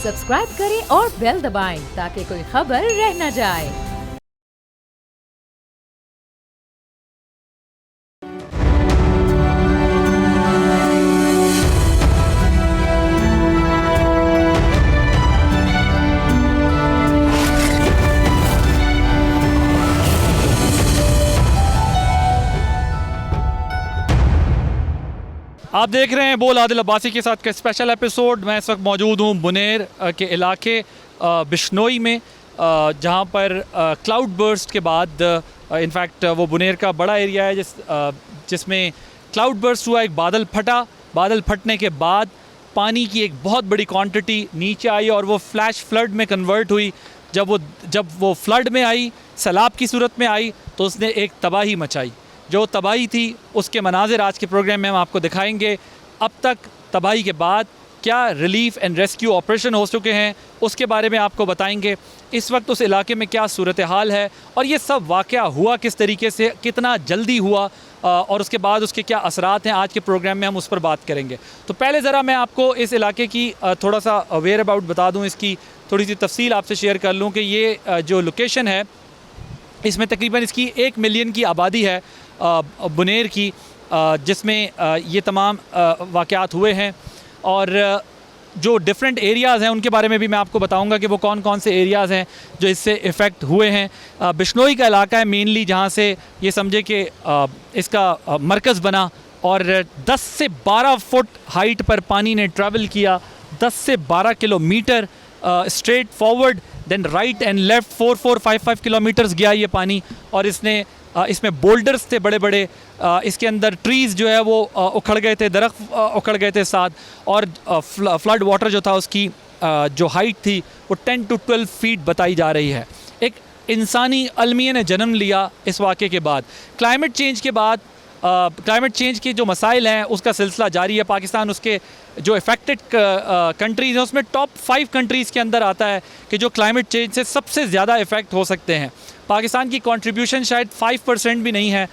Subscribe करें और bell दबाएं ताकि कोई खबर रह न जाए। आप देख रहे हैं बोल आदिल अब्बासी के साथ का स्पेशल एपिसोड। मैं इस वक्त मौजूद हूँ बुनेर के इलाके बिश्नोई में, जहाँ पर क्लाउड बर्स्ट के बाद इनफैक्ट वो बुनेर का बड़ा एरिया है जिसमें क्लाउड बर्स्ट हुआ। एक बादल फटा, बादल फटने के बाद पानी की एक बहुत बड़ी क्वांटिटी नीचे आई और वो फ्लैश फ्लड में कन्वर्ट हुई। जब वो फ्लड में आई, सैलाब की सूरत में आई, तो उसने एक तबाही मचाई। जो तबाही थी उसके मनाजिर आज के प्रोग्राम में हम आपको दिखाएंगे। अब तक तबाही के बाद क्या रिलीफ एंड रेस्क्यू ऑपरेशन हो चुके हैं उसके बारे में आपको बताएंगे। इस वक्त उस इलाके में क्या सूरत हाल है और ये सब वाक़या हुआ किस तरीके से, कितना जल्दी हुआ और उसके बाद उसके क्या असरात हैं, आज के प्रोग्राम में हम उस पर बात करेंगे। तो पहले ज़रा मैं आपको इस इलाके की थोड़ा सा अवेयर अबाउट बता दूँ, इसकी थोड़ी सी तफसील आपसे शेयर कर लूँ कि ये जो लोकेशन है इसमें तकरीबन इसकी 1 मिलियन की आबादी है बुनेर की, जिसमें ये तमाम वाक़यात हुए हैं। और जो डिफरेंट एरियाज़ हैं उनके बारे में भी मैं आपको बताऊंगा कि वो कौन कौन से एरियाज़ हैं जो इससे इफ़ेक्ट हुए हैं। बिश्नोई का इलाका है मेनली, जहाँ से ये समझे कि इसका मरकज़ बना और 10 से 12 फुट हाइट पर पानी ने ट्रैवल किया, 10 से 12 kilometre straight forward, then right and left 4-4, 5-5 kilometres गया ये पानी। और इसमें बोल्डर्स थे बड़े बड़े, इसके अंदर ट्रीज़ जो है वो उखड़ गए थे, दरख्त उखड़ गए थे साथ। और फ्लड वाटर जो था उसकी जो हाइट थी वो 10 to 12 फीट बताई जा रही है। एक इंसानी अलमिया ने जन्म लिया इस वाक़े के बाद। क्लाइमेट चेंज के बाद क्लाइमेट चेंज के जो मसाइल हैं उसका सिलसिला जारी है। पाकिस्तान उसके जो इफ़ेक्टेड कंट्रीज़ हैं उसमें टॉप 5 कंट्रीज़ के अंदर आता है कि जो क्लाइमेट चेंज से सबसे ज़्यादा इफ़ेक्ट हो सकते हैं। पाकिस्तान की कंट्रीब्यूशन शायद 5% भी नहीं है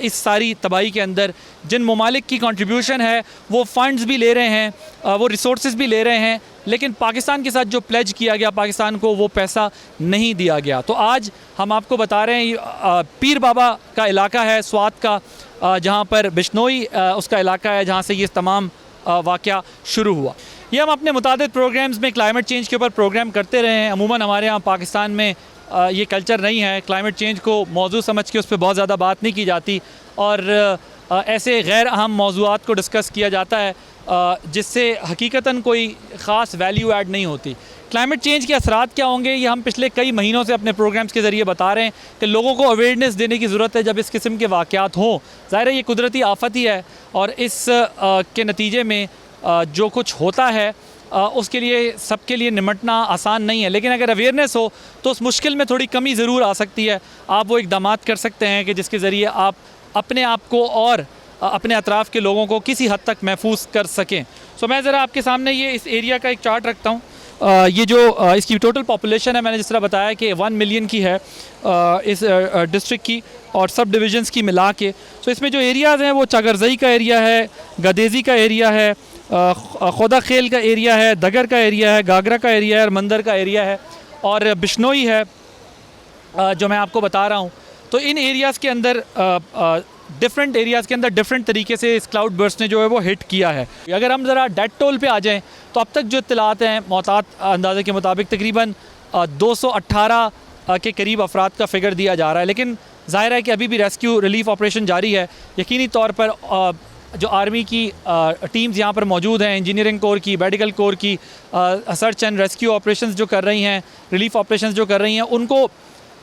इस सारी तबाही के अंदर। जिन ममालिक की कंट्रीब्यूशन है वो फ़ंड्स भी ले रहे हैं, वो रिसोर्सेज भी ले रहे हैं, लेकिन पाकिस्तान के साथ जो प्लेज किया गया पाकिस्तान को वो पैसा नहीं दिया गया। तो आज हम आपको बता रहे हैं पीर बाबा का इलाका है स्वात का, जहाँ पर बिश्नोई उसका इलाका है जहाँ से ये तमाम वाक़या शुरू हुआ। ये हम अपने मुताबिक प्रोग्राम्स में क्लाइमेट चेंज के ऊपर प्रोग्राम करते रहे हैं। अमूमन हमारे यहाँ पाकिस्तान में ये कल्चर नहीं है, क्लाइमेट चेंज को मौजू समझ के उस पर बहुत ज़्यादा बात नहीं की जाती और ऐसे गैर अहम मौज़ूआत को डिस्कस किया जाता है जिससे हकीकतन कोई ख़ास वैल्यू ऐड नहीं होती। क्लाइमेट चेंज के असरात क्या होंगे ये हम पिछले कई महीनों से अपने प्रोग्राम्स के ज़रिए बता रहे हैं कि लोगों को अवेयरनेस देने की ज़रूरत है जब इस किस्म के वाक़यात हों। ज़ाहिर है ये कुदरती आफत ही है और इस के नतीजे में जो कुछ होता है उसके लिए सबके लिए निमटना आसान नहीं है, लेकिन अगर अवेयरनेस हो तो उस मुश्किल में थोड़ी कमी ज़रूर आ सकती है। आप वो इक़दामात कर सकते हैं कि जिसके ज़रिए आप अपने आप को और अपने अतराफ़ के लोगों को किसी हद तक महफूज कर सकें। सो मैं ज़रा आपके सामने ये इस एरिया का एक चार्ट रखता हूँ। ये जो इसकी टोटल पॉपुलेशन है मैंने जिस तरह बताया कि 1 मिलियन की है इस डिस्ट्रिक्ट की और सब डिविजन्स की मिला के। सो इसमें जो एरियाज़ हैं वो चागरजई का एरिया है, गदेज़ी का एरिया है, खुदा खेल का एरिया है, दगर का एरिया है, गागरा का एरिया है और मंदर का एरिया है और बिश्नोई है जो मैं आपको बता रहा हूँ। तो इन एरियाज़ के अंदर डिफरेंट एरियाज़ के अंदर डिफरेंट तरीके से इस क्लाउड बर्स्ट ने जो है वो हिट किया है। अगर हम ज़रा डेथ टोल पे आ जाएं तो अब तक जो इत्तलात हैं मौतात अंदाज़े के मुताबिक तकरीबन 218 के करीब अफराद का फ़िगर दिया जा रहा है, लेकिन ज़ाहिर है कि अभी भी रेस्क्यू रिलीफ ऑपरेशन जारी है। यकीनी तौर पर जो आर्मी की टीम्स यहाँ पर मौजूद हैं, इंजीनियरिंग कोर की, मेडिकल कोर की, सर्च एंड रेस्क्यू ऑपरेशंस जो कर रही हैं, रिलीफ ऑपरेशंस जो कर रही हैं, उनको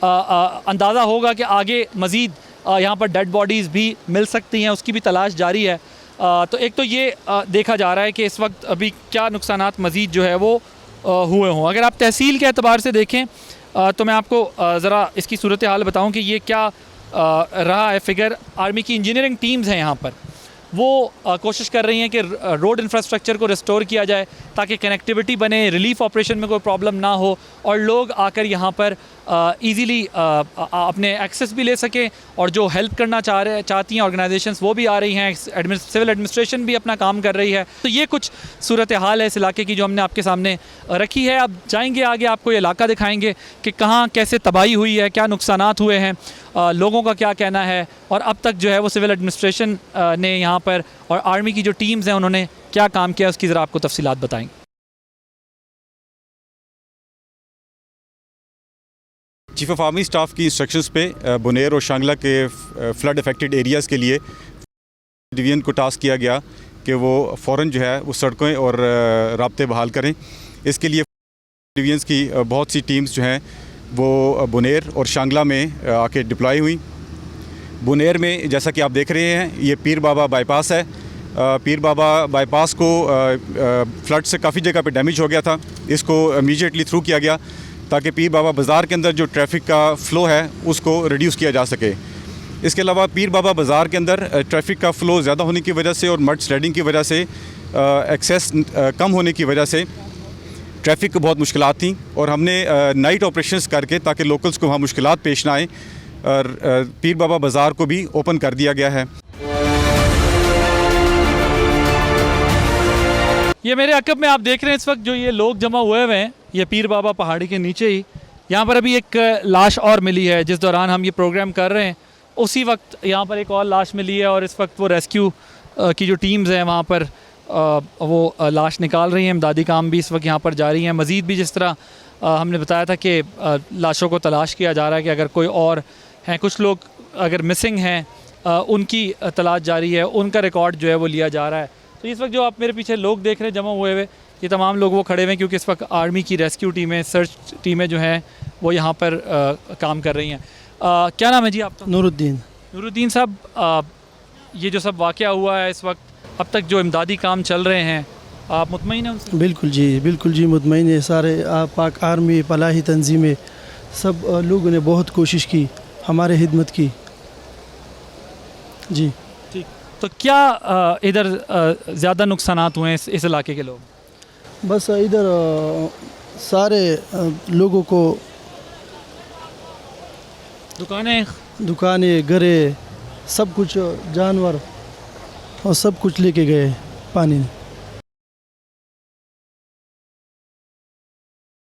अंदाज़ा होगा कि आगे मज़ीद यहाँ पर डेड बॉडीज़ भी मिल सकती हैं, उसकी भी तलाश जारी है। तो एक तो ये देखा जा रहा है कि इस वक्त अभी क्या नुकसानात मज़ीद जो है वो हुए हों। अगर आप तहसील के एतबार से देखें तो मैं आपको ज़रा इसकी सूरत हाल बताऊँ कि ये क्या रहा है फ़िगर। आर्मी की इंजीनियरिंग टीम्स हैं यहाँ पर वो कोशिश कर रही हैं कि रोड इंफ्रास्ट्रक्चर को रिस्टोर किया जाए ताकि कनेक्टिविटी बने, रिलीफ ऑपरेशन में कोई प्रॉब्लम ना हो और लोग आकर यहाँ पर ईज़िली अपने एक्सेस भी ले सकें, और जो हेल्प करना चाहती हैं ऑर्गेनाइजेशंस वो भी आ रही हैं, सिविल एडमिनिस्ट्रेशन भी अपना काम कर रही है। तो ये कुछ सूरत हाल है इस इलाके की जो हमने आपके सामने रखी है। अब जाएंगे आगे, आपको ये इलाका दिखाएंगे कि कहाँ कैसे तबाही हुई है, क्या नुकसानात हुए हैं, लोगों का क्या कहना है, और अब तक जो है वो सिविल एडमिनिस्ट्रेशन ने यहाँ पर और आर्मी की जो टीम्स हैं उन्होंने क्या काम किया, उसकी ज़रा आपको तफसीलात बताएंगे। चीफ ऑफ आर्मी स्टाफ की इंस्ट्रक्शंस पे बुनेर और शांगला के फ्लड अफेक्टेड एरियाज़ के लिए डिवीजन को टास्क किया गया कि वो फ़ौरन जो है वो सड़कें और राब्ते बहाल करें। इसके लिए डिवीजन्स की बहुत सी टीम्स जो हैं वो बुनेर और शांगला में आके डिप्लॉय हुई। बुनेर में जैसा कि आप देख रहे हैं ये पीर बाबा बाईपास है। पीर बाबा बाईपास को फ्लड से काफ़ी जगह पे डैमेज हो गया था, इसको इमीडिएटली थ्रू किया गया ताकि पीर बाबा बाज़ार के अंदर जो ट्रैफिक का फ़्लो है उसको रिड्यूस किया जा सके। इसके अलावा पीर बाबा बाज़ार के अंदर ट्रैफिक का फ़्लो ज़्यादा होने की वजह से और मड स्लेडिंग की वजह से एक्सेस कम होने की वजह से ट्रैफिक को बहुत मुश्किलात थी, और हमने नाइट ऑपरेशंस करके ताकि लोकल्स को वहाँ मुश्किलात पेश ना आए और पीर बाबा बाज़ार को भी ओपन कर दिया गया है। ये मेरे अकब में आप देख रहे हैं इस वक्त जो ये लोग जमा हुए हैं, ये पीर बाबा पहाड़ी के नीचे ही यहाँ पर अभी एक लाश और मिली है। जिस दौरान हम ये प्रोग्राम कर रहे हैं उसी वक्त यहाँ पर एक और लाश मिली है, और इस वक्त वो रेस्क्यू की जो टीम्स हैं वहाँ पर वो लाश निकाल रही हैं। इमदादी काम भी इस वक्त यहाँ पर जारी हैं। मज़ीद भी जिस तरह हमने बताया था कि लाशों को तलाश किया जा रहा है कि अगर कोई और हैं, कुछ लोग अगर मिसिंग हैं उनकी तलाश जारी है, उनका रिकॉर्ड जो है वो लिया जा रहा है। तो इस वक्त जो आप मेरे पीछे लोग देख रहे हैं जमा हुए हुए, ये तमाम लोग वो खड़े हुए हैं क्योंकि इस वक्त आर्मी की रेस्क्यू टीमें, सर्च टीमें जो हैं वो यहाँ पर काम कर रही हैं। क्या नाम है जी आपका? नूरुद्दीन। नूरुद्दीन साहब, ये जो सब वाक़या हुआ है इस वक्त, अब तक जो इमदादी काम चल रहे हैं, आप मुतमईन हैं उनसे? बिल्कुल जी मुतमईन है। सारे पाक आर्मी, फलाही तंजीमें, सब लोगों ने बहुत कोशिश की, हमारे खिदमत की जी। ठीक, तो क्या इधर ज़्यादा नुकसानात हुए हैं इस इलाके के लोग? बस इधर सारे लोगों को दुकानें, घरें, सब कुछ, जानवर और सब कुछ लेके गए पानी ने।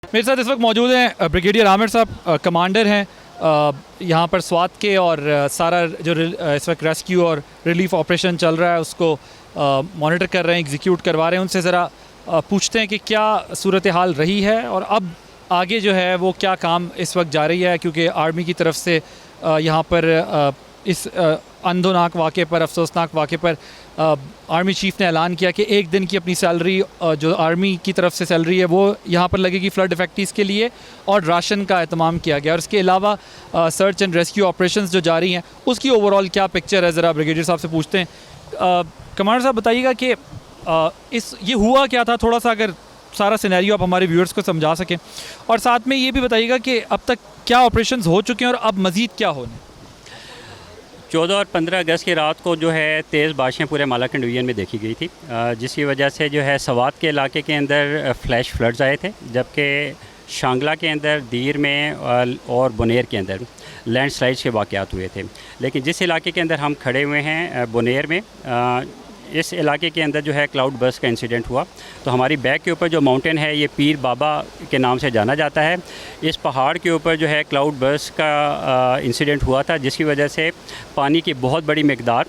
मेरे साथ इस वक्त मौजूद हैं ब्रिगेडियर आमिर साहब, कमांडर हैं यहाँ पर स्वात के, और सारा जो इस वक्त रेस्क्यू और रिलीफ ऑपरेशन चल रहा है उसको मॉनिटर कर रहे हैं, एग्जीक्यूट करवा रहे हैं। उनसे ज़रा पूछते हैं कि क्या सूरत हाल रही है और अब आगे जो है वो क्या काम इस वक्त जारी है, क्योंकि आर्मी की तरफ से यहाँ पर इस अंधोनाक वाक़े पर, अफसोसनाक वाक़े पर आर्मी चीफ़ ने ऐलान किया कि एक दिन की अपनी सैलरी जो आर्मी की तरफ से सैलरी है वो यहाँ पर लगेगी फ्लड इफेक्टीज़ के लिए, और राशन का एहतमाम किया गया। और इसके अलावा सर्च एंड रेस्क्यू ऑपरेशंस जो जारी हैं उसकी ओवरऑल क्या पिक्चर है, ज़रा ब्रिगेडियर साहब से पूछते हैं। कमांडर साहब बताइएगा कि ये हुआ क्या था, थोड़ा सा अगर सारा सिनेरियो आप हमारे व्यूअर्स को समझा सकें, और साथ में ये भी बताइएगा कि अब तक क्या ऑपरेशंस हो चुके हैं और अब मज़ीद क्या होने। 14 और 15 अगस्त की रात को जो है तेज़ बारिशें पूरे मालाकंड डिवीजन में देखी गई थी, जिसकी वजह से जो है सवात के इलाके के अंदर फ्लैश फ्लड्स आए थे, जबकि शांगला के अंदर, दीर में और बुनेर के अंदर लैंडस्लाइड्स के वाक़यात हुए थे। लेकिन जिस इलाके के अंदर हम खड़े हुए हैं बुनेर में, इस इलाके के अंदर जो है क्लाउड बर्स्ट का इंसिडेंट हुआ। तो हमारी बैक के ऊपर जो माउंटेन है ये पीर बाबा के नाम से जाना जाता है। इस पहाड़ के ऊपर जो है क्लाउड बर्स्ट का इंसिडेंट हुआ था, जिसकी वजह से पानी की बहुत बड़ी मकदार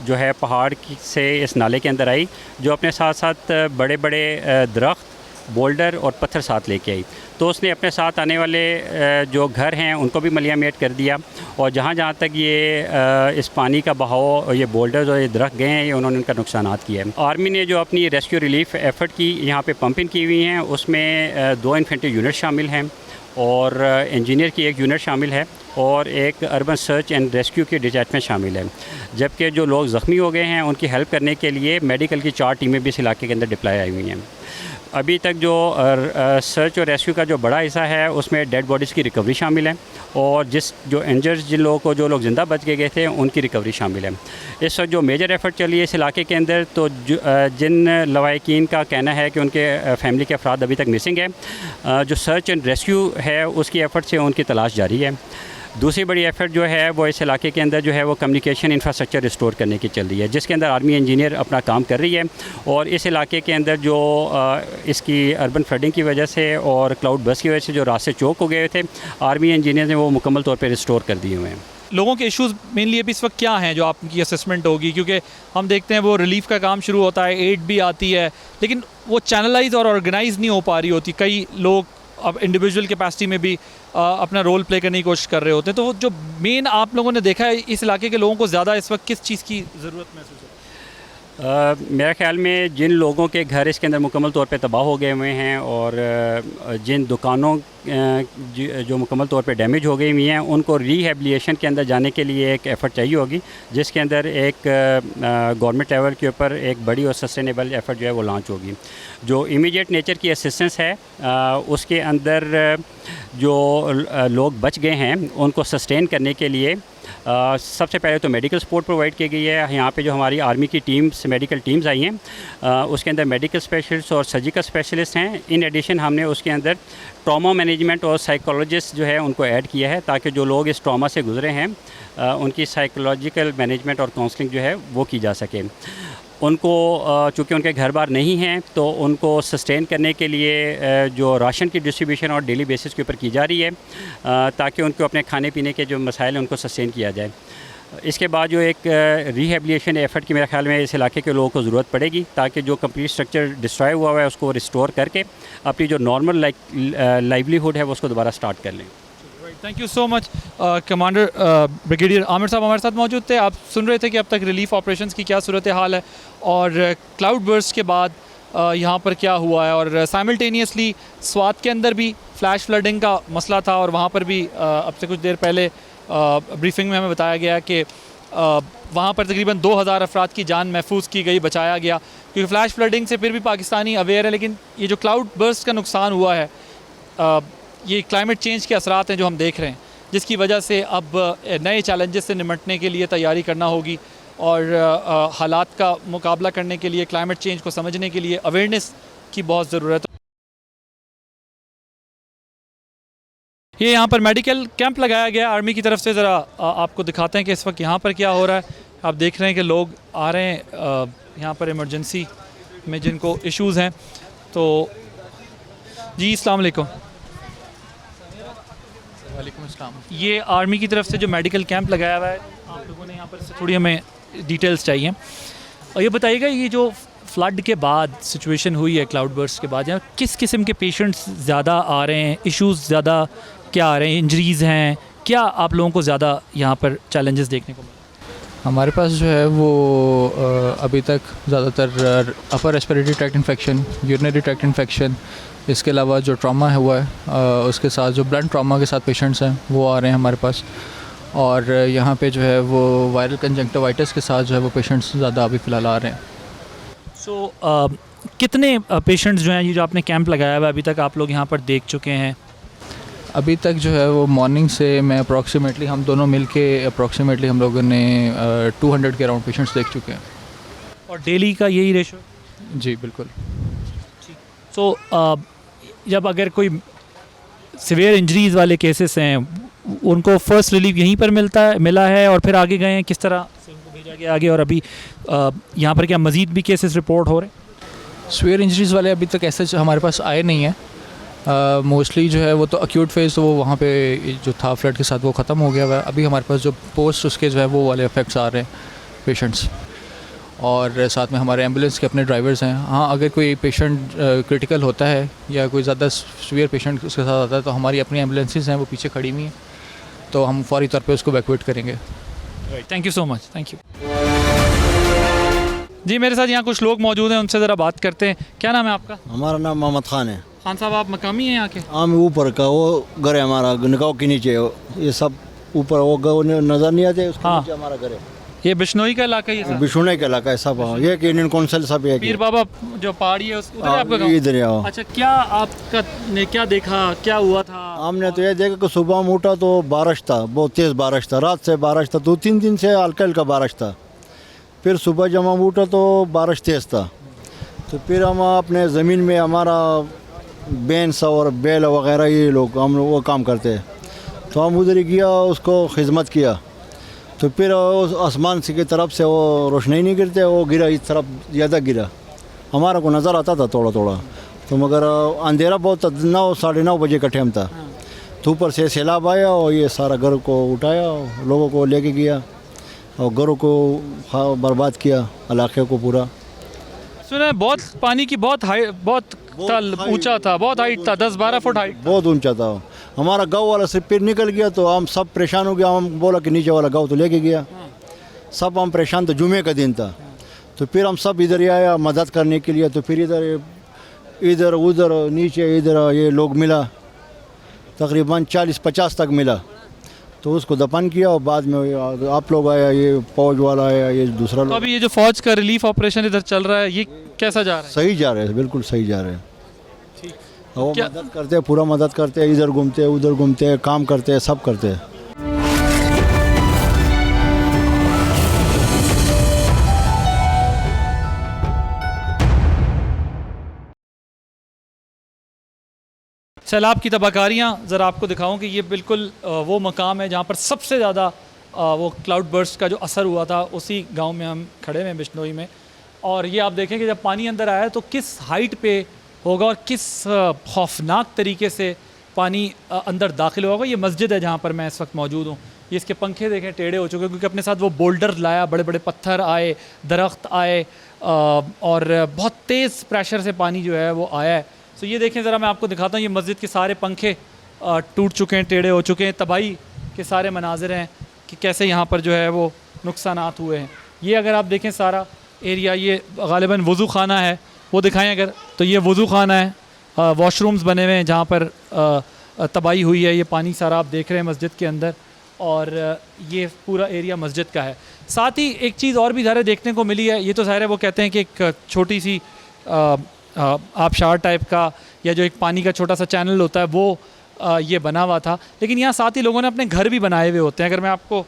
जो है पहाड़ से इस नाले के अंदर आई, जो अपने साथ साथ बड़े बड़े दरख्त, बोल्डर और पत्थर साथ लेके आई। तो उसने अपने साथ आने वाले जो घर हैं उनको भी मलियामेट कर दिया, और जहाँ जहाँ तक ये इस पानी का बहाव, ये बोल्डर्स और ये दरख्त गए हैं, ये उन्होंने उनका नुकसानात किया है। आर्मी ने जो अपनी रेस्क्यू रिलीफ एफ़र्ट की यहाँ पे पंपिंग की हुई हैं, उसमें 2 इन्फेंट्री यूनिट शामिल हैं और इंजीनियर की 1 यूनिट शामिल है और एक अर्बन सर्च एंड रेस्क्यू की डिटैचमेंट शामिल है। जबकि जो लोग ज़ख्मी हो गए हैं उनकी हेल्प करने के लिए मेडिकल की 4 टीमें भी इस इलाके के अंदर डिप्लाई आई हुई हैं। अभी तक जो सर्च और रेस्क्यू का जो बड़ा हिस्सा है उसमें डेड बॉडीज़ की रिकवरी शामिल है और जो इंजर्स जो लोग ज़िंदा बच के गए थे उनकी रिकवरी शामिल है। इस वक्त जो मेजर एफर्ट चली है इस इलाके के अंदर, तो जिन लवाहिकीन का कहना है कि उनके फैमिली के अफराद अभी तक मिसिंग है, जो सर्च एंड रेस्क्यू है उसकी एफ़र्ट से उनकी तलाश जारी है। दूसरी बड़ी एफ़र्ट जो है वो इस इलाके के अंदर जो है वो कम्युनिकेशन इंफ्रास्ट्रक्चर रिस्टोर करने की चल रही है, जिसके अंदर आर्मी इंजीनियर अपना काम कर रही है और इस इलाके के अंदर जो इसकी अर्बन फ्लडिंग की वजह से और क्लाउड बर्स्ट की वजह से जो रास्ते चौक हो गए थे, आर्मी इंजीनियर ने वो मुकम्मल तौर पर रिस्टोर कर दिए हुए हैं। लोगों के इश्यूज़ मेनली अभी इस वक्त क्या हैं जो आपकी असेसमेंट होगी, क्योंकि हम देखते हैं वो रिलीफ का काम शुरू होता है, एड भी आती है, लेकिन वो चैनलाइज और ऑर्गेनाइज नहीं हो पा रही होती। कई लोग अब इंडिविजुअल कैपेसिटी में भी अपना रोल प्ले करने की कोशिश कर रहे होते हैं। तो जो मेन आप लोगों ने देखा है, इस इलाके के लोगों को ज़्यादा इस वक्त किस चीज़ की ज़रूरत महसूस होती है? मेरे ख़्याल में जिन लोगों के घर इसके अंदर मुकम्मल तौर पे तबाह हो गए हुए हैं और जिन दुकानों जो मुकम्मल तौर पे डैमेज हो गई हुई हैं, उनको रिहेबिलिटेशन के अंदर जाने के लिए एक एफ़र्ट चाहिए होगी, जिसके अंदर एक गवर्नमेंट लेवल के ऊपर एक बड़ी और सस्टेनेबल एफ़र्ट जो है वो लॉन्च होगी। जो इमीडिएट नेचर की असिस्टेंस है उसके अंदर जो लोग बच गए हैं उनको सस्टेन करने के लिए सबसे पहले तो मेडिकल सपोर्ट प्रोवाइड की गई है। यहाँ पे जो हमारी आर्मी की टीम्स, मेडिकल टीम्स आई हैं, उसके अंदर मेडिकल स्पेशलिस्ट और सर्जिकल स्पेशलिस्ट हैं। इन एडिशन हमने उसके अंदर ट्रॉमा मैनेजमेंट और साइकोलॉजिस्ट जो है उनको ऐड किया है, ताकि जो लोग इस ट्रॉमा से गुजरे हैं उनकी साइकोलॉजिकल मैनेजमेंट और काउंसलिंग जो है वो की जा सके। उनको चूँकि उनके घर बार नहीं हैं तो उनको सस्टेन करने के लिए जो राशन की डिस्ट्रीब्यूशन और डेली बेसिस के ऊपर की जा रही है, ताकि उनको अपने खाने पीने के जो मसाइल हैं उनको सस्टेन किया जाए। इसके बाद जो एक रिहेबिलिटेशन एफ़र्ट की मेरे ख्याल में इस इलाके के लोगों को ज़रूरत पड़ेगी, ताकि जो कंप्लीट स्ट्रक्चर डिस्ट्रॉय हुआ है उसको रिस्टोर करके अपनी जो नॉर्मल लाइवलीहुड है वो उसको दोबारा स्टार्ट कर लें। Thank you so much commander brigadier Aamir साहब हमारे साथ मौजूद थे। आप सुन रहे थे कि अब तक रिलीफ ऑपरेशंस की क्या सूरत हाल है और क्लाउड बर्स्ट के बाद यहाँ पर क्या हुआ है, और साइमल्टेनियसली स्वात के अंदर भी फ्लैश फ्लडिंग का मसला था और वहाँ पर भी अब से कुछ देर पहले ब्रीफिंग में हमें बताया गया कि वहाँ पर तकरीबन 2000 अफराद की जान महफूज की गई, बचाया गया, क्योंकि फ्लैश फ्लडिंग से फिर भी पाकिस्तानी अवेयर है। लेकिन ये जो क्लाउड बर्स्ट का नुकसान हुआ है, ये क्लाइमेट चेंज के असरात हैं जो हम देख रहे हैं, जिसकी वजह से अब नए चैलेंजेस से निपटने के लिए तैयारी करना होगी और हालात का मुकाबला करने के लिए, क्लाइमेट चेंज को समझने के लिए अवेयरनेस की बहुत ज़रूरत है। ये यहाँ पर मेडिकल कैंप लगाया गया आर्मी की तरफ से। ज़रा आपको दिखाते हैं कि इस वक्त यहाँ पर क्या हो रहा है। आप देख रहे हैं कि लोग आ रहे हैं यहाँ पर इमरजेंसी में जिनको इश्यूज़ हैं। तो जी अस्सलाम वालेकुम। वालेकुम अस्सलाम। ये आर्मी की तरफ से जो मेडिकल कैंप लगाया हुआ है, आप लोगों ने यहाँ पर थोड़ी हमें डिटेल्स चाहिए। और ये बताइएगा, ये जो फ्लड के बाद सिचुएशन हुई है, क्लाउड बर्स्ट के बाद, यहाँ किस किस्म के पेशेंट्स ज़्यादा आ रहे हैं, इश्यूज़ ज़्यादा क्या आ रहे हैं, इंजरीज़ हैं, क्या आप लोगों को ज़्यादा यहाँ पर चैलेंजेस देखने को मिले? हमारे पास जो है वो अभी तक ज़्यादातर upper respiratory tract infection, urinary tract infection, इसके अलावा जो ट्रॉमा है हुआ है, उसके साथ जो ब्लड ट्रॉमा के साथ पेशेंट्स हैं वो आ रहे हैं हमारे पास। और यहाँ पे जो है वो वायरल कंजंक्टिवाइटिस के साथ जो है वो पेशेंट्स ज़्यादा अभी फ़िलहाल आ रहे हैं। सो कितने पेशेंट्स जो हैं ये जो आपने कैंप लगाया हुआ है अभी तक आप लोग यहाँ पर देख चुके हैं? अभी तक जो है वो मॉर्निंग से मैं अप्रॉक्सीमेटली, हम दोनों मिल के अप्रॉक्सीमेटली हम लोगों ने 200 के अराउंड पेशेंट्स देख चुके हैं। और डेली का यही रेशो? जी बिल्कुल। सो जब अगर कोई सिवियर इंजरीज़ वाले केसेस हैं, उनको फ़र्स्ट रिलीफ यहीं पर मिला है और फिर आगे गए हैं, किस तरह से उनको भेजा गया आगे? और अभी यहाँ पर क्या मज़ीद भी केसेस रिपोर्ट हो रहे हैं? सिवियर इंजरीज़ वाले अभी तक ऐसे हमारे पास आए नहीं हैं। मोस्टली जो है वो तो एक्यूट फेज़, तो वो वहाँ पे जो था फ्लड के साथ वो ख़त्म हो गया हुआ है। अभी हमारे पास जो पोस्ट उसके जो है वो वाले इफ़ेक्ट्स आ रहे हैं पेशेंट्स, और साथ में हमारे एम्बुलेंस के अपने ड्राइवर्स हैं। हाँ, अगर कोई पेशेंट क्रिटिकल होता है या कोई ज़्यादा सीवियर पेशेंट उसके साथ आता है तो हमारी अपनी एम्बुलेंसेस हैं, वो पीछे खड़ी हुई हैं, तो हम फौरी तौर पे उसको इवैक्यूएट करेंगे। Thank you so much. Thank you जी। मेरे साथ यहाँ कुछ लोग मौजूद हैं, उनसे ज़रा बात करते हैं। क्या नाम है आपका? हमारा नाम मोहम्मद खान है। खान साहब, आप मकामी हैं यहाँ के? आम ऊपर का वो घर है हमारा, निकाह के नीचे, ये सब ऊपर वो नज़र नहीं आते, उसके हाँ। नीचे हमारा घर है। ये बिश्नोई का इलाका ही है सर? बिशुने का इलाका है सब, ये कि इंडियन काउंसिल सब एक पीर बाबा जो पहाड़ी है उधर है आपका गाँव? इधर आओ। अच्छा, क्या आपका ने क्या देखा, क्या हुआ था? हमने तो ये देखा कि सुबह में उठा तो बारिश था, बहुत तेज़ बारिश था, रात से बारिश था, 2-3 दिन से हल्का हल्का बारिश था। फिर सुबह जब हम उठा तो बारिश तेज़ था, तो फिर हम अपने ज़मीन में हमारा भैंस और बैल वगैरह ये लोग हम लोग वो काम करते हैं, तो हम उधर ही गया, उसको खिदमत किया। तो फिर उस आसमान से की तरफ से वो रोशनी नहीं गिरते, वो गिरा इस तरफ ज़्यादा गिरा, हमारा को नज़र आता था थोड़ा थोड़ा, तो मगर अंधेरा बहुत था, 9-9:30 बजे का टाइम था। तो ऊपर से सैलाब आया और ये सारा घर को उठाया, लोगों को लेके गया और घरों को बर्बाद किया, इलाके को पूरा। सुना है बहुत पानी की बहुत ऊंचा था, बहुत हाइट था, 10-12 फुट हाइट। बहुत ऊंचा था। हमारा गांव वाला से फिर निकल गया तो हम सब परेशान हो गया, हम बोला कि नीचे वाला गांव तो लेके गया, सब हम परेशान थे। जुमे का दिन था, तो फिर हम सब इधर ही आया मदद करने के लिए। तो फिर इधर उधर नीचे इधर ये लोग मिला, तकरीबन 40-50 तक मिला, तो उसको दफन किया और बाद में आप लोग आया, ये फौज वाला आया, ये दूसरा तो लोग। अभी ये जो फौज का रिलीफ ऑपरेशन इधर चल रहा है, ये कैसा जा रहा है? सही जा रहे हैं, बिल्कुल सही जा रहे हैं। वो क्या- मदद करते हैं, पूरा मदद करते हैं, इधर घूमते हैं उधर घूमते हैं, काम करते हैं, सब करते हैं। सैलाब की तबाहकारियाँ ज़रा आपको दिखाऊं कि ये बिल्कुल वो मकाम है जहाँ पर सबसे ज़्यादा वो क्लाउड बर्स्ट का जो असर हुआ था, उसी गांव में हम खड़े हैं बिश्नोई में। और ये आप देखें कि जब पानी अंदर आया तो किस हाइट पे होगा और किस खौफनाक तरीके से पानी अंदर दाखिल होगा। ये मस्जिद है जहाँ पर मैं इस वक्त मौजूद हूँ। ये इसके पंखे देखें टेढ़े हो चुके हैं क्योंकि अपने साथ वो बोल्डर लाया, बड़े बड़े पत्थर आए, दरख्त आए और बहुत तेज़ प्रेशर से पानी जो है वो आया है। तो ये देखें ज़रा, मैं आपको दिखाता हूँ, ये मस्जिद के सारे पंखे टूट चुके हैं, टेढ़े हो चुके हैं। तबाही के सारे मनाजिर हैं कि कैसे यहाँ पर जो है वो नुकसानात हुए हैं। ये अगर आप देखें सारा एरिया, ये गालिबन वज़ू खाना है, वो दिखाएं अगर, तो ये वज़ू खाना है, वॉशरूम्स बने हुए हैं जहाँ पर तबाही हुई है। ये पानी सारा आप देख रहे हैं मस्जिद के अंदर, और ये पूरा एरिया मस्जिद का है। साथ ही एक चीज़ और भी ज़ाहिर देखने को मिली है, ये तो ज़ाहिर है वो कहते हैं कि एक छोटी सी आबशार टाइप का या जो एक पानी का छोटा सा चैनल होता है वो ये बना हुआ था, लेकिन यहाँ साथ ही लोगों ने अपने घर भी बनाए हुए होते हैं। अगर मैं आपको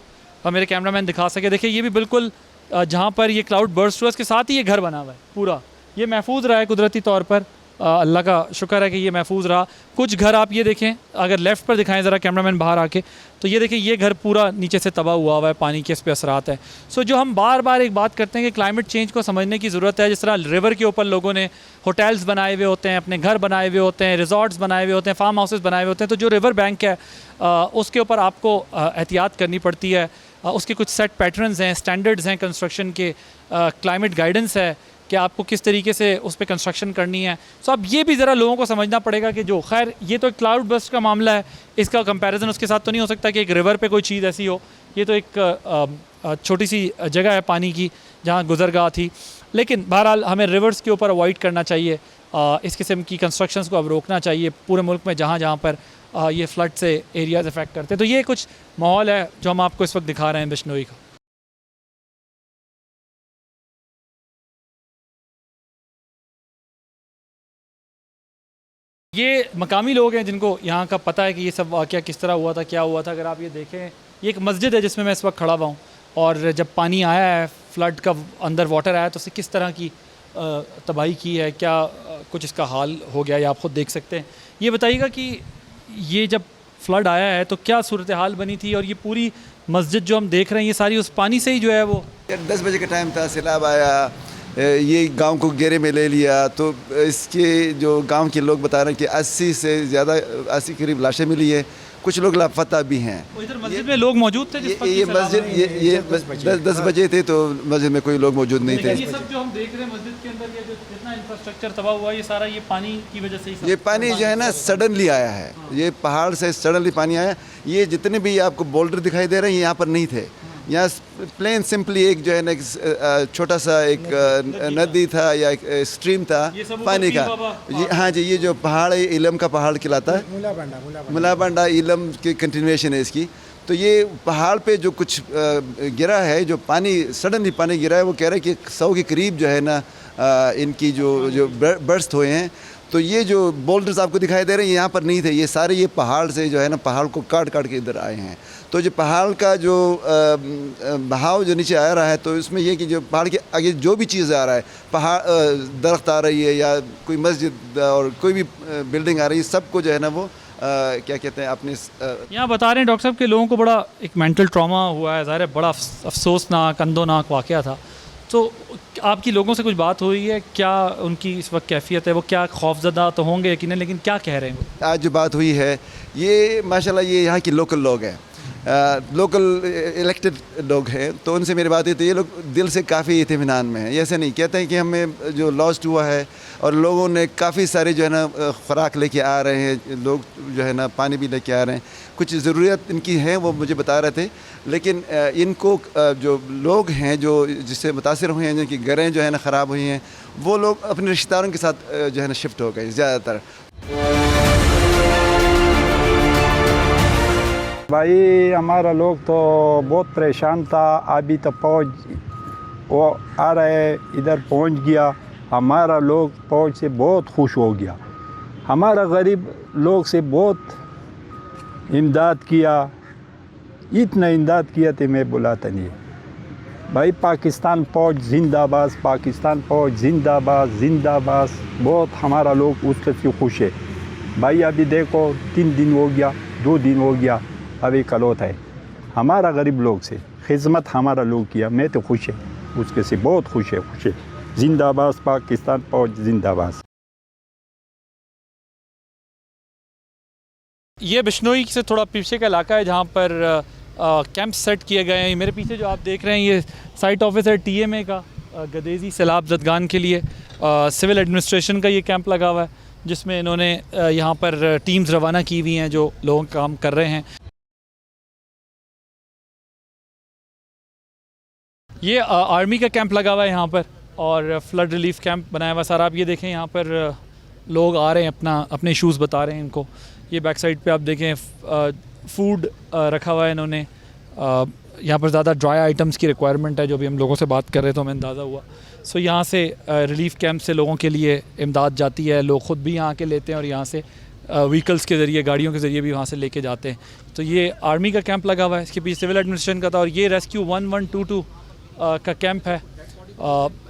मेरे कैमरामैन दिखा सके, देखिए ये भी बिल्कुल जहाँ पर ये क्लाउड बर्स्ट हुआ इसके साथ ही ये घर बना हुआ है पूरा। ये महफूज रहा है कुदरती तौर पर, अल्लाह का शुक्र है कि ये महफूज रहा। कुछ घर आप ये देखें, अगर लेफ़्ट पर दिखाएं ज़रा कैमरामैन बाहर आके, तो ये देखें ये घर पूरा नीचे से तबाह हुआ है, पानी के इस पे असरात है। सो जो हम बार बार एक बात करते हैं कि क्लाइमेट चेंज को समझने की ज़रूरत है। जिस तरह रिवर के ऊपर लोगों ने होटल्स बनाए हुए होते हैं, अपने घर बनाए हुए होते हैं, रिजॉर्ट्स बनाए हुए होते हैं, फार्म हाउसेस बनाए हुए होते हैं, तो जो रिवर बैंक है उसके ऊपर आपको एहतियात करनी पड़ती है। उसके कुछ सेट पैटर्न्स हैं, स्टैंडर्ड्स हैं कंस्ट्रक्शन के, क्लाइमेट गाइडेंस है कि आपको किस तरीके से उस पर कंस्ट्रक्शन करनी है। सो अब ये भी ज़रा लोगों को समझना पड़ेगा कि जो खैर ये तो एक क्लाउड बर्स्ट का मामला है, इसका कंपैरिजन उसके साथ तो नहीं हो सकता कि एक रिवर पे कोई चीज़ ऐसी हो। ये तो एक छोटी सी जगह है पानी की जहाँ गुजरगाह थी, लेकिन बहरहाल हमें रिवर्स के ऊपर अवॉइड करना चाहिए। इस किस्म की कंस्ट्रक्शंस को अब रोकना चाहिए पूरे मुल्क में जहाँ जहाँ पर ये फ्लड से एरियाज़ अफेक्ट करते हैं। तो ये कुछ माहौल है जो हम आपको इस वक्त दिखा रहे हैं बिश्नोई का। ये मकामी लोग हैं जिनको यहाँ का पता है कि ये सब वाक़या किस तरह हुआ था, क्या हुआ था। अगर आप ये देखें, ये एक मस्जिद है जिसमें मैं इस वक्त खड़ा हुआ हूँ, और जब पानी आया है, फ्लड का अंदर वाटर आया, तो उससे किस तरह की तबाही की है, क्या कुछ इसका हाल हो गया, ये आप ख़ुद देख सकते हैं। ये बताइएगा कि ये जब फ्लड आया है तो क्या सूरत हाल बनी थी, और ये पूरी मस्जिद जो हम देख रहे हैं ये सारी उस पानी से ही जो है वो 10 बजे का टाइम था, सैलाब आया, ये गांव को घेरे में ले लिया। तो इसके जो गांव के लोग बता रहे हैं कि 80 से ज़्यादा 80 करीब लाशें मिली है, कुछ लोग लापता भी हैं। इधर मस्जिद में लोग मौजूद थे जिस वक्त ये मस्जिद ये 10 बजे थे तो मस्जिद में कोई लोग मौजूद नहीं थे। ये सब जो हम देख रहे हैं मस्जिद के अंदर, ये जो जितना इंफ्रास्ट्रक्चर तबाह हुआ, ये सारा ये पानी की वजह से ही सब ये पानी जो है ना सडनली आया है, ये पहाड़ से सडनली पानी आया। ये जितने भी आपको बोल्डर दिखाई दे रहे हैं यहाँ पर नहीं थे, यहाँ प्लेन सिंपली एक जो है ना छोटा सा एक नदी था या एक स्ट्रीम था पानी का। हाँ जी, ये जो पहाड़ है इलम का पहाड़ कहलाता है, मुलाबांडा इलम की कंटिन्यूएशन है इसकी। तो ये पहाड़ पे जो कुछ गिरा है, जो पानी सडनली पानी गिरा है, वो कह रहे हैं कि 100 के करीब जो है ना इनकी जो बर्स्ट हुए हैं। तो ये जो बोल्डर्स आपको दिखाई दे रहे हैं यहाँ पर नहीं थे, ये सारे ये पहाड़ से जो है ना पहाड़ को काट काट के इधर आए हैं। तो जो पहाड़ का जो बहाव जो नीचे आ रहा है, तो इसमें ये कि जो पहाड़ के आगे जो भी चीज़ आ रहा है, पहाड़ दरख्त आ रही है या कोई मस्जिद और कोई भी बिल्डिंग आ रही है, सबको जो है ना वो क्या कहते हैं अपने यहाँ बता रहे हैं डॉक्टर साहब के लोगों को बड़ा एक मेंटल ट्रॉमा हुआ है, ज़ाहिर है बड़ा अफसोसनाक अंदोनाक वाक़या था। तो आपकी लोगों से कुछ बात हुई है क्या, उनकी इस वक्त कैफियत है, वो क्या खौफजदा तो होंगे यकीनन, लेकिन क्या कह रहे हैं? आज जो बात हुई है ये माशाल्लाह ये यहाँ की लोकल लोग हैं, लोकल इलेक्टेड लोग हैं, तो उनसे मेरी बात हुई तो ये लोग दिल से काफ़ी इत्मीनान में हैं। ऐसे नहीं कहते हैं कि हमें जो लॉस्ट हुआ है, और लोगों ने काफ़ी सारे जो है ना ख़ुराक लेके आ रहे हैं, लोग जो है ना पानी भी लेके आ रहे हैं, कुछ ज़रूरियत इनकी हैं वो मुझे बता रहे थे। लेकिन इनको जो लोग हैं जो जिससे मुतासिर हुए हैं, जिनकी घरें जो है ना ख़राब हुई हैं, वो लोग अपने रिश्तेदारों के साथ जो है ना शिफ्ट हो गए ज़्यादातर। भाई हमारा लोग तो बहुत परेशान था, अभी तो वो आ रहे इधर पहुंच गया, हमारा लोग पहुंच से बहुत खुश हो गया। हमारा गरीब लोग से बहुत इमदाद किया, इतना इमदाद किया तो मैं बुलाता नहीं। भाई पाकिस्तान फौज जिंदाबाद, पाकिस्तान फौज जिंदाबाद जिंदाबाद। बहुत हमारा लोग उससे खुश है। भाई अभी देखो 3 दिन हो गया, 2 दिन हो गया, अभी कलोत है। हमारा गरीब लोग से खिदमत हमारा लोग किया, मैं तो खुश है उसके से, बहुत खुश है। जिंदाबाद पाकिस्तान फौज जिंदाबाद। ये बिश्नोई से थोड़ा पीछे का इलाका है जहाँ पर कैंप सेट किए गए हैं। मेरे पीछे जो आप देख रहे हैं ये साइट ऑफिस है TMA का, गदेजी सैलाब ज़दगान के लिए सिविल एडमिनिस्ट्रेशन का ये कैंप लगा हुआ है, जिसमें इन्होंने यहाँ पर टीम्स रवाना की हुई हैं जो लोग काम कर रहे हैं। ये आर्मी का कैंप लगा हुआ है यहाँ पर, और फ्लड रिलीफ कैंप बनाया हुआ सारा। आप ये देखें यहाँ पर लोग आ रहे हैं, अपने इशूज़ बता रहे हैं इनको। ये बैक साइड पे आप देखें फूड रखा हुआ है इन्होंने। यहाँ पर ज़्यादा ड्राई आइटम्स की रिक्वायरमेंट है, जो भी हम लोगों से बात कर रहे थे हमें अंदाज़ा हुआ। सो यहाँ से रिलीफ कैंप से लोगों के लिए इमदाद जाती है, लोग ख़ुद भी यहाँ के लेते हैं और यहाँ से व्हीकल्स के ज़रिए, गाड़ियों के ज़रिए भी वहाँ से लेके जाते हैं। तो ये आर्मी का कैंप लगा हुआ है, इसके पीछे सिविल एडमिनिस्ट्रेशन का था, और ये रेस्क्यू 1122 का कैंप है।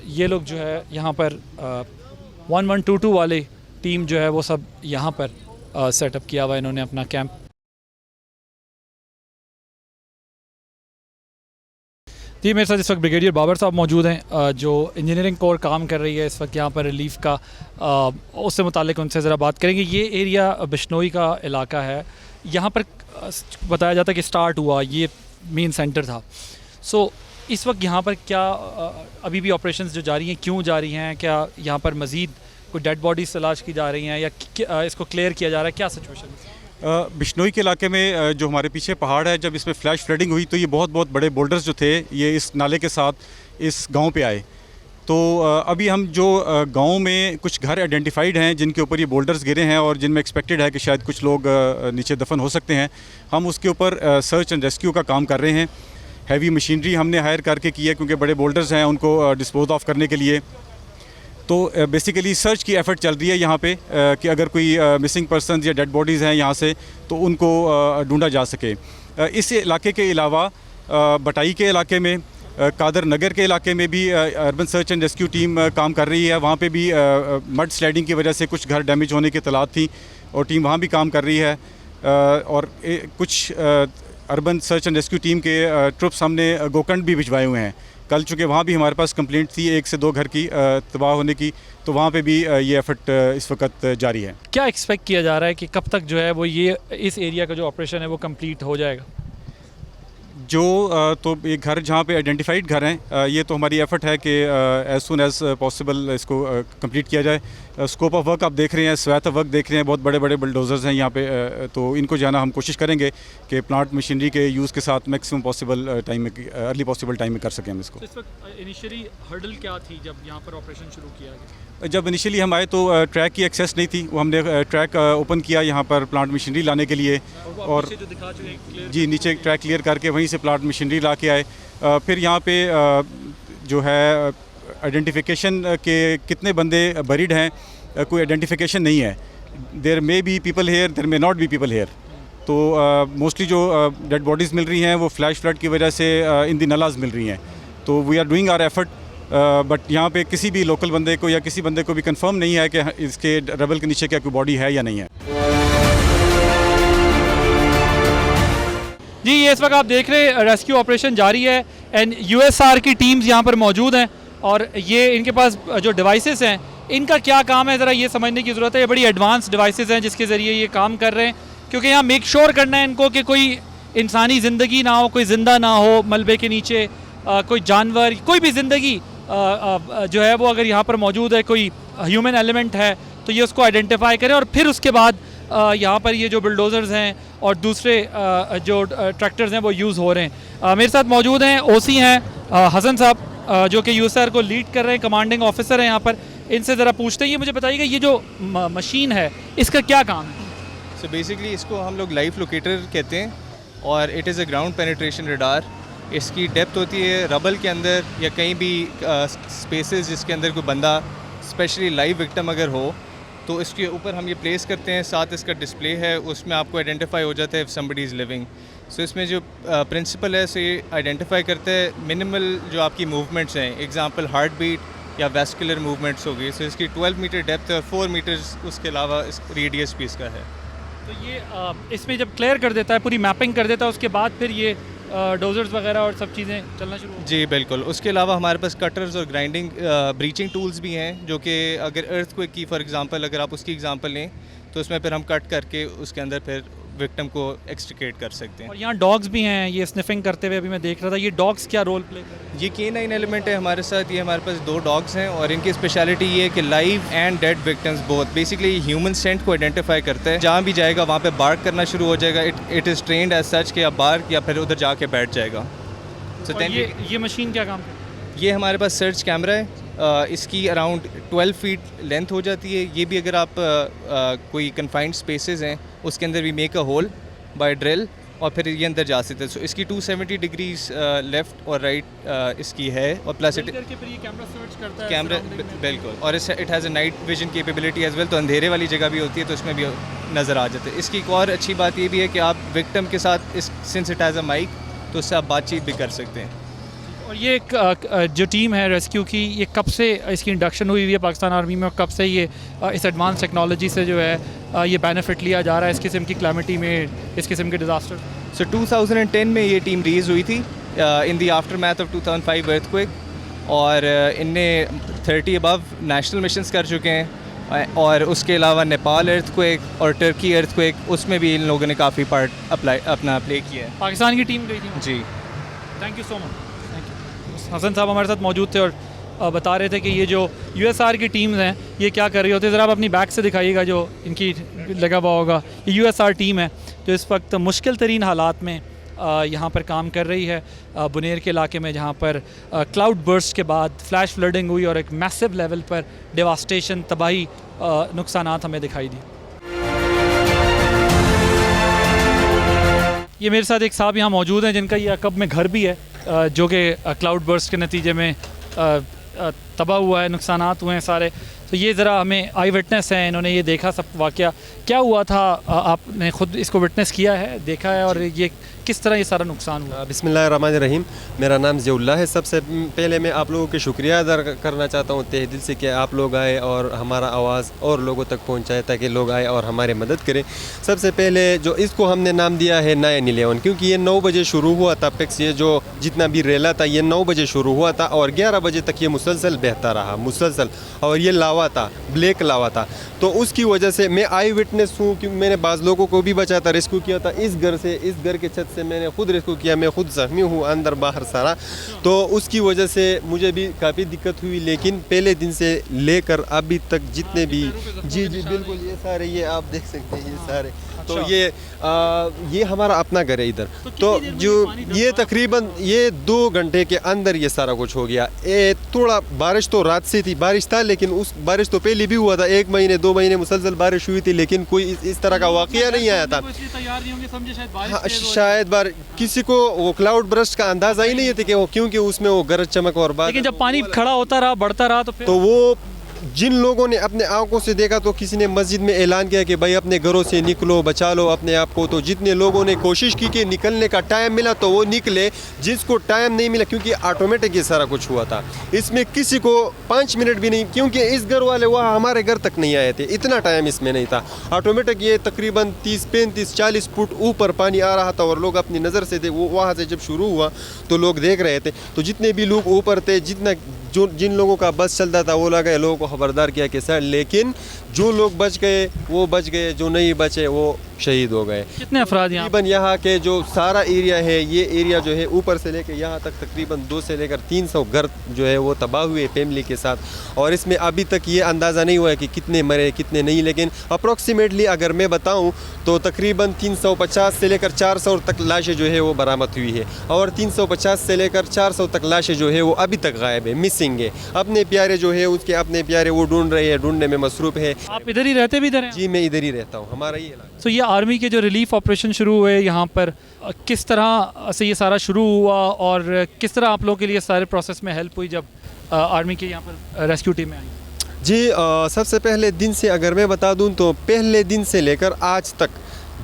ये लोग जो है यहाँ पर 1122 वाले टीम जो है वो सब यहाँ पर सेटअप किया हुआ है इन्होंने अपना कैंप। जी मेरे साथ इस वक्त ब्रिगेडियर बाबर साहब मौजूद हैं, जो इंजीनियरिंग कोर काम कर रही है इस वक्त यहाँ पर रिलीफ का। उससे मुतालिक उनसे ज़रा बात करेंगे। ये एरिया बिश्नोई का इलाका है, यहाँ पर बताया जाता है कि स्टार्ट हुआ, ये मेन सेंटर था। सो इस वक्त यहाँ पर क्या अभी भी ऑपरेशंस जो जारी हैं, क्यों जारी हैं? क्या यहाँ पर मज़ीद कोई डेड बॉडीज़ तलाश की जा रही हैं या इसको क्लियर किया जा रहा है? क्या सिचुएशन है? बिश्नोई के इलाके में जो हमारे पीछे पहाड़ है, जब इसमें फ्लैश फ्लडिंग हुई तो ये बहुत बड़े बोल्डर्स जो थे ये इस नाले के साथ इस गांव पे आए। तो अभी हम जो गांव में कुछ घर आइडेंटिफाइड हैं जिनके ऊपर ये बोल्डर्स गिरे हैं और जिनमें एक्सपेक्टेड है कि शायद कुछ लोग नीचे दफन हो सकते हैं, हम उसके ऊपर सर्च एंड रेस्क्यू का काम कर रहे हैं। हैवी मशीनरी हमने हायर करके की है क्योंकि बड़े बोल्डर्स हैं, उनको डिस्पोज ऑफ करने के लिए। तो बेसिकली सर्च की एफ़र्ट चल रही है यहाँ पे कि अगर कोई मिसिंग पर्सनस या डेड बॉडीज़ हैं यहाँ से तो उनको ढूंढा जा सके। इस इलाके के अलावा बटाई के इलाके में, कादर नगर के इलाके में भी urban search and rescue team काम कर रही है। वहाँ पे भी मड स्लाइडिंग की वजह से कुछ घर डैमेज होने की इत्तलात थी और टीम वहाँ भी काम कर रही है। और कुछ urban search and rescue team के ट्रुप्स हमने गोकर्ण भी भिजवाए हुए हैं कल, चूँकि वहाँ भी हमारे पास कंप्लेंट थी 1 से 2 घर की तबाह होने की, तो वहाँ पे भी ये एफर्ट इस वक्त जारी है। क्या एक्सपेक्ट किया जा रहा है कि कब तक जो है वो ये इस एरिया का जो ऑपरेशन है वो कंप्लीट हो जाएगा? जो तो ये घर जहाँ पे आइडेंटिफाइड घर हैं, ये तो हमारी एफ़र्ट है कि एज़ सुन एज़ पॉसिबल इसको कंप्लीट किया जाए, स्कोप ऑफ वर्क आप देख रहे हैं, स्वैथ ऑफ वर्क देख रहे हैं, बहुत बड़े बड़े बुलडोज़र्स हैं यहाँ पे। तो इनको जाना हम कोशिश करेंगे कि प्लांट मशीनरी के यूज़ के साथ मैक्सिमम पॉसिबल टाइम में, अर्ली पॉसिबल टाइम में कर सकें हम इसको। इस वक्त इनिशियली हर्डल क्या थी जब यहाँ पर ऑपरेशन शुरू किया गया? जब इनिशियली हम आए तो ट्रैक की एक्सेस नहीं थी, वो हमने ट्रैक ओपन किया यहाँ पर प्लांट मशीनरी लाने के लिए, और जो दिखा चुके हैं जी नीचे ट्रैक क्लियर करके वहीं से प्लांट मशीनरी ला के आए। फिर यहाँ पे जो है आइडेंटिफिकेशन के कितने बंदे बरीड हैं, कोई आइडेंटिफिकेशन नहीं है। There may be people here, there may not be people here. तो मोस्टली जो डेड बॉडीज़ मिल रही हैं वो फ्लैश फ्लड की वजह से इन दी नलाज मिल रही हैं। तो we are doing our effort, but यहाँ पे किसी भी लोकल बंदे को या किसी बंदे को भी कंफर्म नहीं है कि इसके रबल के नीचे क्या कोई बॉडी है या नहीं है। जी, ये इस वक्त आप देख रहे हैं रेस्क्यू ऑपरेशन जारी है एंड यूएसआर की टीम्स यहाँ पर मौजूद हैं, और ये इनके पास जो डिवाइसेस हैं इनका क्या काम है ज़रा ये समझने की ज़रूरत है। ये बड़ी एडवांस डिवाइसेस हैं जिसके ज़रिए ये काम कर रहे हैं, क्योंकि यहाँ मेक श्योर करना है इनको कि कोई इंसानी ज़िंदगी ना हो, कोई ज़िंदा ना हो मलबे के नीचे, कोई जानवर, कोई भी ज़िंदगी जो है वो अगर यहाँ पर मौजूद है, कोई ह्यूमन एलिमेंट है, तो ये उसको आइडेंटिफाई करें, और फिर उसके बाद यहाँ पर ये जो बुलडोज़र्स हैं और दूसरे जो ट्रैक्टर्स हैं वो यूज़ हो रहे हैं। मेरे साथ मौजूद हैं ओसी हैं हसन साहब, जो कि यूएसआर को लीड कर रहे हैं, कमांडिंग ऑफिसर हैं यहाँ पर। इनसे ज़रा पूछते हैं, ये मुझे बताइएगा ये जो मशीन है इसका क्या काम है? सो बेसिकली इसको हम लोग लाइव लोकेटर कहते हैं, और it is a ground penetration radar. इसकी डेप्थ होती है रबल के अंदर या कहीं भी स्पेसेस जिसके अंदर कोई बंदा स्पेशली लाइव विक्टिम अगर हो, तो इसके ऊपर हम ये प्लेस करते हैं। साथ इसका डिस्प्ले है, उसमें आपको आइडेंटिफाई हो जाता है इफ़ समबडी इज़ लिविंग। सो इसमें जो प्रिंसिपल है सो ये आइडेंटिफाई करते हैं मिनिमल जो आपकी मूवमेंट्स हैं, एग्जांपल हार्ट बीट या वेस्कुलर मूवमेंट्स होगी। सो इसकी 12 मीटर डेप्थ है और 4 मीटर्स उसके अलावा इस रेडियस भी इसका है। तो ये इसमें जब क्लियर कर देता है, पूरी मैपिंग कर देता है, उसके बाद फिर ये डोजर्स वगैरह और सब चीज़ें चलना शुरू? जी बिल्कुल। उसके अलावा हमारे पास कटर्स और ग्राइंडिंग ब्रीचिंग टूल्स भी हैं, जो कि अगर अर्थक्वेक की फॉर एग्जांपल अगर आप उसकी एग्जांपल लें तो उसमें फिर हम कट करके उसके अंदर फिर विक्टिम को एक्सट्रिकेट कर सकते हैं। और यहाँ डॉग्स भी हैं, ये स्निफिंग करते हुए अभी मैं देख रहा था। ये डॉग्स क्या रोल प्ले कर रहे हैं? ये K9 एलिमेंट है हमारे साथ। ये हमारे पास 2 डॉग्स हैं, और इनकी स्पेशलिटी ये है कि live and dead victims both basically human scent को आइडेंटिफाई करता है। जहाँ भी जाएगा वहाँ पे बार्क करना शुरू हो जाएगा। It is trained as such कि आप बार्क या फिर उधर जाके बैठ जाएगा। और ये मशीन क्या काम करती है? ये हमारे पास सर्च कैमरा है। इसकी अराउंड 12 फीट लेंथ हो जाती है। ये भी अगर आप कोई कन्फाइंड स्पेसेस हैं उसके अंदर भी make a hole by drill, और फिर ये अंदर जा सकते हैं। सो इसकी 270 डिग्रीज लेफ़्ट और राइट इसकी है, और प्लस इट कैमरा बिल्कुल, और it has a night vision capability as well. तो अंधेरे वाली जगह भी होती है तो उसमें भी नज़र आ जाते हैं। इसकी एक और अच्छी बात ये भी है कि आप विक्टिम के साथ since it has a mic तो उससे आप बातचीत भी कर सकते हैं। और ये एक जो टीम है रेस्क्यू की, ये कब से इसकी इंडक्शन हुई है पाकिस्तान आर्मी में, और कब से ये इस एडवांस टेक्नोलॉजी से जो है ये बेनिफिट लिया जा रहा है इस किस्म की क्लामिटी में, इस किस्म के डिज़ास्टर? सो 2010 में ये टीम रिलीज़ हुई थी in the after math of 2005 earthquake, और इनने 30 अबव नेशनल मिशंस कर चुके हैं। और उसके अलावा नेपाल अर्थक्वेक और टर्की अर्थक्वेक, उसमें भी इन लोगों ने काफ़ी पार्ट अपना प्ले किया है। पाकिस्तान की टीम गई थी? जी, thank you so much. Hasan साहब हमारे साथ मौजूद थे और बता रहे थे कि ये जो यूएसआर की टीम्स हैं ये क्या कर रही होती है। ज़रा आप अपनी बैक से दिखाइएगा जो इनकी लगा हुआ होगा। ये यूएसआर टीम है जो इस वक्त मुश्किल तरीन हालात में यहाँ पर काम कर रही है, बुनेर के इलाके में, जहाँ पर क्लाउड बर्स्ट के बाद फ्लैश फ्लडिंग हुई और एक मैसिव लेवल पर डेवास्टेशन, तबाही, नुकसानात हमें दिखाई दी। ये मेरे साथ एक साहब यहाँ मौजूद हैं जिनका ये अकब में घर भी है, जो कि क्लाउड बर्स्ट के नतीजे में तबाह हुआ है, नुकसानात हुए हैं सारे। तो ये ज़रा हमें आई विटनेस हैं, इन्होंने ये देखा सब वाक़या क्या हुआ था, आपने ख़ुद इसको विटनेस किया है, देखा है, और ये किस तरह ये सारा नुकसान हुआ? बिस्मिल्लाहिर्रहमानिर्रहीम। मेरा नाम ज़ियाउल्लाह है। सबसे पहले मैं आप लोगों के शुक्रिया अदा करना चाहता हूँ तहे दिल से कि आप लोग आए और हमारा आवाज़ और लोगों तक पहुँचाए ताकि लोग आए और हमारे मदद करें। सबसे पहले जो इसको हमने नाम दिया है 9/11, क्योंकि ये 9 बजे शुरू हुआ था। पिक्स ये जो जितना भी रेला था ये 9 बजे शुरू हुआ था और 11 बजे तक ये मुसलसल बहता रहा, मुसलसल, और ये लावा था, ब्लैक लावा था। तो उसकी वजह से मैं आई विटनेस हूँ कि मैंने बाज़ लोगों को भी बचा था, रेस्क्यू किया था इस घर से, इस घर के छत से मैंने खुद रेस्क्यू किया, मैं खुद ज़ख्मी हूँ अंदर बाहर सारा, तो उसकी वजह से मुझे भी काफ़ी दिक्कत हुई। लेकिन पहले दिन से लेकर अभी तक जितने भी जी बिल्कुल ये सारे, ये आप देख सकते हैं ये सारे, तो ये हमारा अपना घर है इधर। तो जो ये तकरीबन ये 2 घंटे के अंदर ये सारा कुछ हो गया। थोड़ा बारिश तो रात से थी, बारिश था, लेकिन उस बारिश तो पहले भी हुआ था, 1 महीने 2 महीने मुसलसल बारिश हुई थी, लेकिन कोई इस तरह का वाक़या नहीं आया था। शायद किसी को वो क्लाउड बर्स्ट का अंदाज़ा ही नहीं है कि वो, क्योंकि उसमें वो गरज चमक और बात, लेकिन जब पानी खड़ा होता रहा, बढ़ता रहा, तो वो जिन लोगों ने अपने आंखों से देखा, तो किसी ने मस्जिद में ऐलान किया कि भाई अपने घरों से निकलो, बचा लो अपने आप को। तो जितने लोगों ने कोशिश की कि निकलने का टाइम मिला तो वो निकले, जिसको टाइम नहीं मिला, क्योंकि ऑटोमेटिक ये सारा कुछ हुआ था, इसमें किसी को 5 मिनट भी नहीं, क्योंकि इस घर वाले वहाँ हमारे घर तक नहीं आए थे, इतना टाइम इसमें नहीं था। ऑटोमेटिक ये तकरीबन 30-35-40 फुट ऊपर पानी आ रहा था और लोग अपनी नज़र से थे, वो वहाँ से जब शुरू हुआ तो लोग देख रहे थे। तो जितने भी लोग ऊपर थे, जिन लोगों का बस चलता था, वो लगा लोगों को खबरदार किया कि सर, लेकिन जो लोग बच गए वो बच गए, जो नहीं बचे वो शहीद हो गए। कितने अफराद यहाँ के जो सारा एरिया है, ये एरिया जो है ऊपर से लेकर यहाँ तक तकरीबन 2 से लेकर 300 घर जो है वो तबाह हुए फैमिली के साथ। और इसमें अभी तक ये अंदाज़ा नहीं हुआ है कि कितने मरे कितने नहीं, लेकिन अप्रॉक्सीमेटली अगर मैं बताऊँ तो तकरीबन 350 से लेकर 400 तक लाशें जो है वो बरामद हुई है, और 350 से लेकर 400 तक लाशें जो है वो अभी तक गायब है, मिसिंग है। अपने प्यारे जो है उसके अपने प्यारे वो ढूंढ रहे हैं, ढूंढने में मसरूफ़ है। आप इधर ही रहते भी इधर हैं? जी मैं इधर ही रहता हूँ, हमारा ये इलाका। तो ये आर्मी के जो रिलीफ ऑपरेशन शुरू हुए यहाँ पर, किस तरह से ये सारा शुरू हुआ और किस तरह आप लोगों के लिए सारे प्रोसेस में हेल्प हुई जब आर्मी के यहाँ पर रेस्क्यू टीम में आई? जी सबसे पहले दिन से अगर मैं बता दूं तो पहले दिन से लेकर आज तक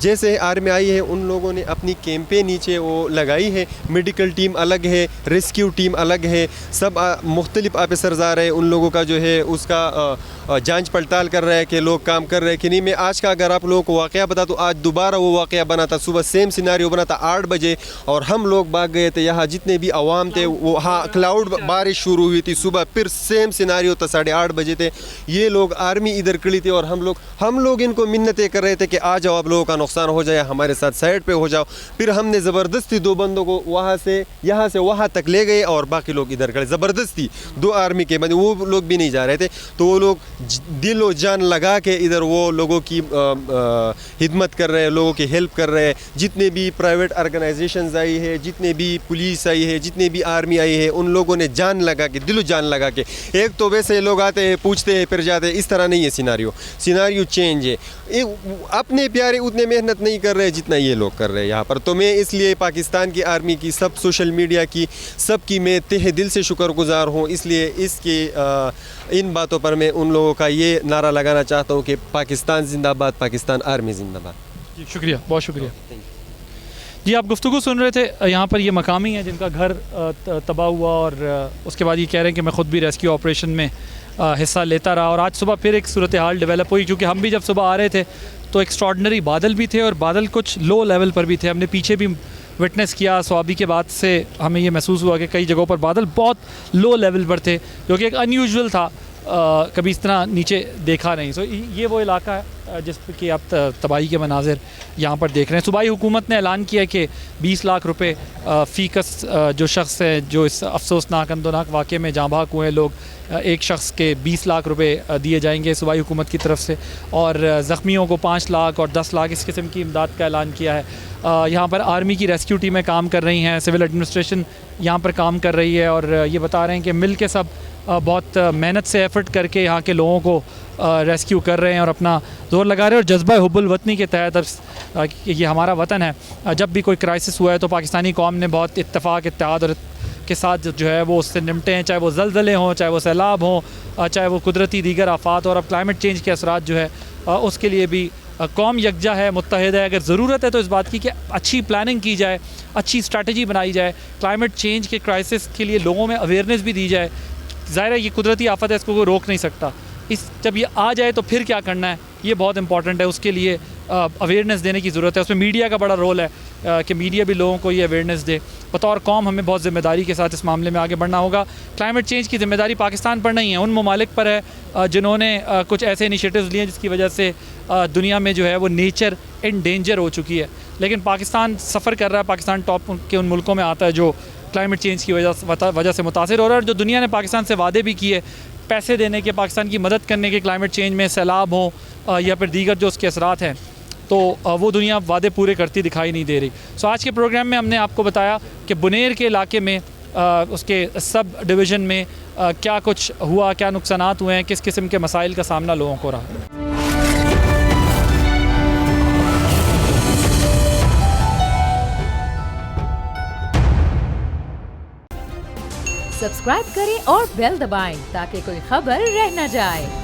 जैसे आर्मी आई है, उन लोगों ने अपनी कैंपेन नीचे वो लगाई है। मेडिकल टीम अलग है, रेस्क्यू टीम अलग है, सब मुख्तलिफ ऑफिसर्स आ रहे हैं, उन लोगों का जो है उसका जांच पड़ताल कर रहे हैं कि लोग काम कर रहे हैं कि नहीं। मैं आज का अगर आप लोगों को वाक़या बता दूँ, आज दोबारा वो वाक़या बना था, सुबह सेम सिनारियो बना था 8 बजे, और हम लोग भाग गए थे। यहाँ जितने भी अवाम थे वो, हाँ क्लाउड बारिश शुरू हुई थी सुबह, फिर सेम सिनारियो था, 8:30 बजे थे। ये लोग आर्मी इधर खड़ी थी और हम लोग इनको मिन्नतें कर रहे थे कि आ जाओ, आप लोगों का नुकसान हो जाए, हमारे साथ साइड पे हो जाओ। फिर हमने ज़बरदस्ती 2 बंदों को यहाँ से वहाँ तक ले गए और बाकी लोग इधर खड़े, ज़बरदस्ती 2 आर्मी के बंदे, वो लोग भी नहीं जा रहे थे। तो वो लोग दिल और जान लगा के इधर वो लोगों की हिदमत कर रहे हैं, लोगों की हेल्प कर रहे हैं। जितने भी प्राइवेट ऑर्गेनाइजेशंस आई है, जितने भी पुलिस आई है, जितने भी आर्मी आई है, उन लोगों ने जान लगा के, दिलो जान लगा के। एक तो वैसे लोग आते हैं, पूछते हैं, फिर जाते हैं, इस तरह नहीं है सिनारियो चेंज है। अपने प्यारे उतने मेहनत नहीं कर रहे जितना ये लोग कर रहे हैं यहाँ पर। तो मैं इसलिए पाकिस्तान की आर्मी की, सब सोशल मीडिया की, सबकी मैं तहे दिल से शुक्रगुजार हूँ। इसलिए इसके इन बातों पर मैं उन लोगों का ये नारा लगाना चाहता हूँ कि पाकिस्तान जिंदाबाद, पाकिस्तान आर्मी जिंदाबाद। जी शुक्रिया, बहुत शुक्रिया। जी आप गुफ्तगू सुन रहे थे, यहाँ पर ये मकामी हैं जिनका घर तबाह हुआ और उसके बाद ये कह रहे हैं कि मैं ख़ुद भी रेस्क्यू ऑपरेशन में हिस्सा लेता रहा। और आज सुबह फिर एक सूरत हाल डेवलप हुई, क्योंकि हम भी जब सुबह आ रहे थे तो एक्स्ट्रॉर्डनरी बादल भी थे और बादल कुछ लो लेवल पर भी थे। हमने पीछे भी विटनेस किया, स्वाबी के बाद से हमें ये महसूस हुआ कि कई जगहों पर बादल बहुत लो लेवल पर थे, जो कि एक अनयूजुअल था, कभी इस तरह नीचे देखा नहीं। सो ये वो इलाका है जिस पर कि आप तबाही के मनाजिर यहाँ पर देख रहे हैं। सूबाई हुकूमत ने ऐलान किया कि 20 लाख रुपए फ़ीकस जो शख्स है जो इस अफसोसनाक अंदोनाक वाक़े में जाँ बहक हुए लोग, एक शख्स के 20 लाख रुपए दिए जाएंगे सूबाई हुकूमत की तरफ से, और ज़ख्मियों को 5 लाख और 10 लाख इस किस्म की इमदाद का ऐलान किया है। यहाँ पर आर्मी की रेस्क्यू टीमें काम कर रही हैं, सिविल एडमिनिस्ट्रेशन यहाँ पर काम कर रही है, और ये बता रहे हैं कि मिल के सब बहुत मेहनत से एफ़र्ट करके यहाँ के लोगों को रेस्क्यू कर रहे हैं और अपना ज़ोर लगा रहे हैं। और जज्बा हुब्बुल वतनी के तहत ये हमारा वतन है, जब भी कोई क्राइसिस हुआ है तो पाकिस्तानी कौम ने बहुत इत्तेफाक, इत्तेहाद और के साथ जो है वो उससे निपटे हैं, चाहे वो ज़लज़ले हों, चाहे वो सैलाब हों, चाहे वो कुदरती दीगर आफ़ात, और अब क्लाइमेट चेंज के असरात जो है उसके लिए भी कौम यकजा है, मुत्तहिद है। अगर ज़रूरत है तो इस बात की कि अच्छी प्लानिंग की जाए, अच्छी स्ट्रैटेजी बनाई जाए, क्लाइमेट चेंज के क्राइसिस के लिए लोगों में अवेयरनेस भी दी जाए। ज़ाहिर है ये कुदरती आफत है, इसको कोई रोक नहीं सकता। जब ये आ जाए तो फिर क्या करना है, ये बहुत इंपॉर्टेंट है। उसके लिए अवेयरनेस देने की ज़रूरत है, उसमें मीडिया का बड़ा रोल है कि मीडिया भी लोगों को ये अवेयरनेस दे। बतौर कौम हमें बहुत ज़िम्मेदारी के साथ इस मामले में आगे बढ़ना होगा। क्लाइमेट चेंज की ज़िम्मेदारी पाकिस्तान पर नहीं है, उन ममालिक पर है जिन्होंने कुछ ऐसे इनिशिएटिव्स लिए जिसकी वजह से दुनिया में जो है वो नेचर इन डेंजर हो चुकी है। लेकिन पाकिस्तान सफ़र कर रहा है, पाकिस्तान टॉप के उन मुल्कों में आता है जो क्लाइमेट चेंज की वजह से मुतासिर हो रहा है, और जो दुनिया ने पाकिस्तान से वादे भी किए पैसे देने के, पाकिस्तान की मदद करने के क्लाइमेट चेंज में, सैलाब हो या फिर दीगर जो उसके असरात हैं, तो वो दुनिया वादे पूरे करती दिखाई नहीं दे रही। सो आज के प्रोग्राम में हमने आपको बताया कि बुनेर के इलाके में उसके सब डिवीज़न में क्या कुछ हुआ, क्या नुकसानात हुए हैं, किस किस्म के मसाइल का सामना लोगों को रहा। सब्सक्राइब करें और बेल दबाएं ताकि कोई खबर रह न जाए।